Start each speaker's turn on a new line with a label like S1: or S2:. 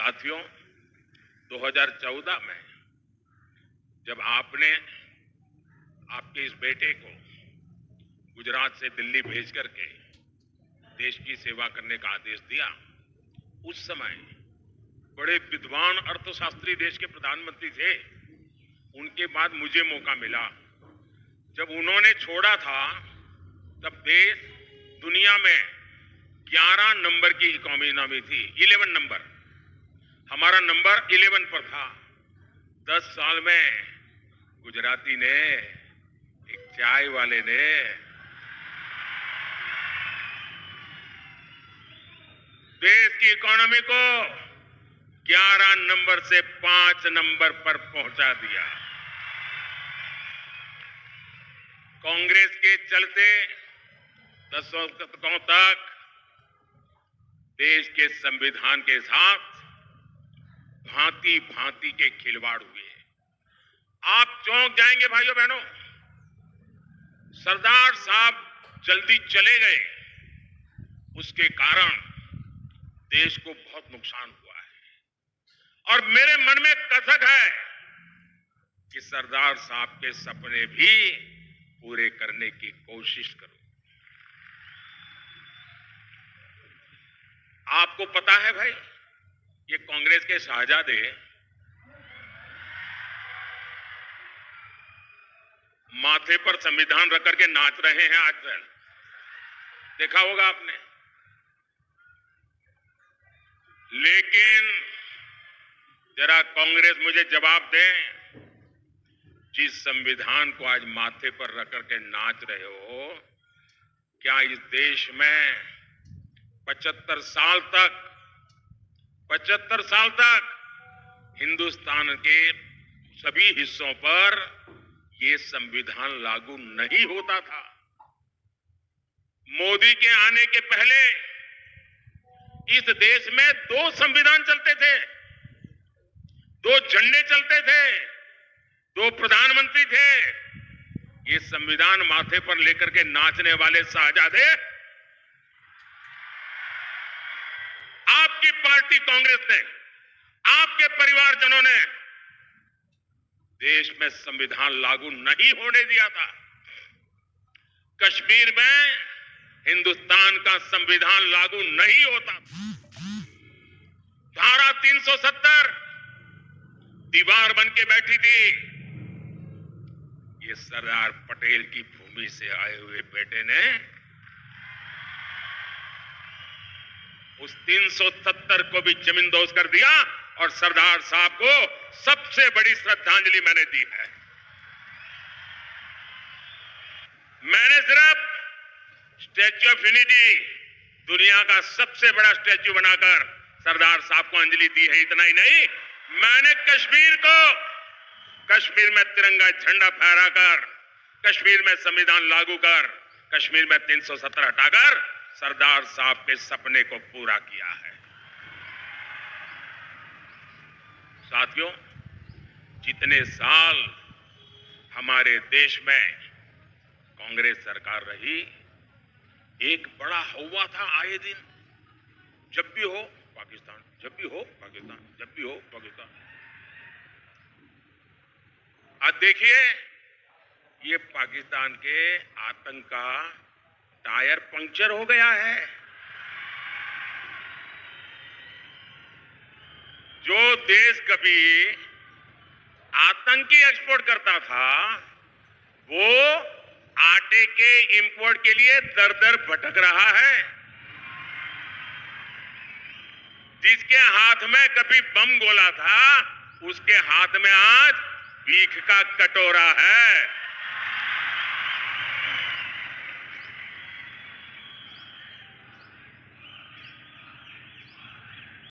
S1: साथियों, 2014 में जब आपने आपके इस बेटे को गुजरात से दिल्ली भेज करके देश की सेवा करने का आदेश दिया, उस समय बड़े विद्वान अर्थशास्त्री देश के प्रधानमंत्री थे। उनके बाद मुझे मौका मिला। जब उन्होंने छोड़ा था तब देश दुनिया में 11 नंबर की इकोनॉमी थी, 11 नंबर। हमारा नंबर 11 पर था। 10 साल में गुजराती ने, एक चाय वाले ने देश की इकोनॉमी को 11 नंबर से 5 नंबर पर पहुंचा दिया। कांग्रेस के चलते 10 दशकों तक देश के संविधान के साथ भांति भांति के खिलवाड़ हुए। आप चौंक जाएंगे भाइयों बहनों। सरदार साहब जल्दी चले गए, उसके कारण देश को बहुत नुकसान हुआ है। और मेरे मन में कसक है कि सरदार साहब के सपने भी पूरे करने की कोशिश करूं। आपको पता है भाई, ये कांग्रेस के शहजादे माथे पर संविधान रख करके नाच रहे हैं। आज देखा होगा आपने। लेकिन जरा कांग्रेस मुझे जवाब दे, जिस संविधान को आज माथे पर रख करके नाच रहे हो, क्या इस देश में 75 साल तक हिंदुस्तान के सभी हिस्सों पर यह संविधान लागू नहीं होता था? मोदी के आने के पहले इस देश में 2 संविधान चलते थे, 2 झंडे चलते थे, 2 प्रधानमंत्री थे। ये संविधान माथे पर लेकर के नाचने वाले शहजादे आपकी पार्टी कांग्रेस ने, आपके परिवारजनों ने देश में संविधान लागू नहीं होने दिया था। कश्मीर में हिंदुस्तान का संविधान लागू नहीं होता। धारा 370 दीवार बन के बैठी थी। ये सरदार पटेल की भूमि से आए हुए बेटे ने उस 370 को भी जमींदोज कर दिया। और सरदार साहब को सबसे बड़ी श्रद्धांजलि मैंने दी है। मैंने सिर्फ स्टैच्यू ऑफ यूनिटी, दुनिया का सबसे बड़ा स्टैच्यू बनाकर सरदार साहब को अंजलि दी है। इतना ही नहीं, मैंने कश्मीर में तिरंगा झंडा फहराकर, कश्मीर में संविधान लागू कर, कश्मीर में 370 हटाकर सरदार साहब के सपने को पूरा किया है। साथियों, जितने साल हमारे देश में कांग्रेस सरकार रही, एक बड़ा हौवा था आए दिन, जब भी हो पाकिस्तान, जब भी हो पाकिस्तान, जब भी हो पाकिस्तान। आज देखिए, ये पाकिस्तान के आतंक का टायर पंक्चर हो गया है। जो देश कभी आतंकी एक्सपोर्ट करता था, वो आटे के इंपोर्ट के लिए दर दर भटक रहा है। जिसके हाथ में कभी बम गोला था, उसके हाथ में आज भीख का कटोरा है।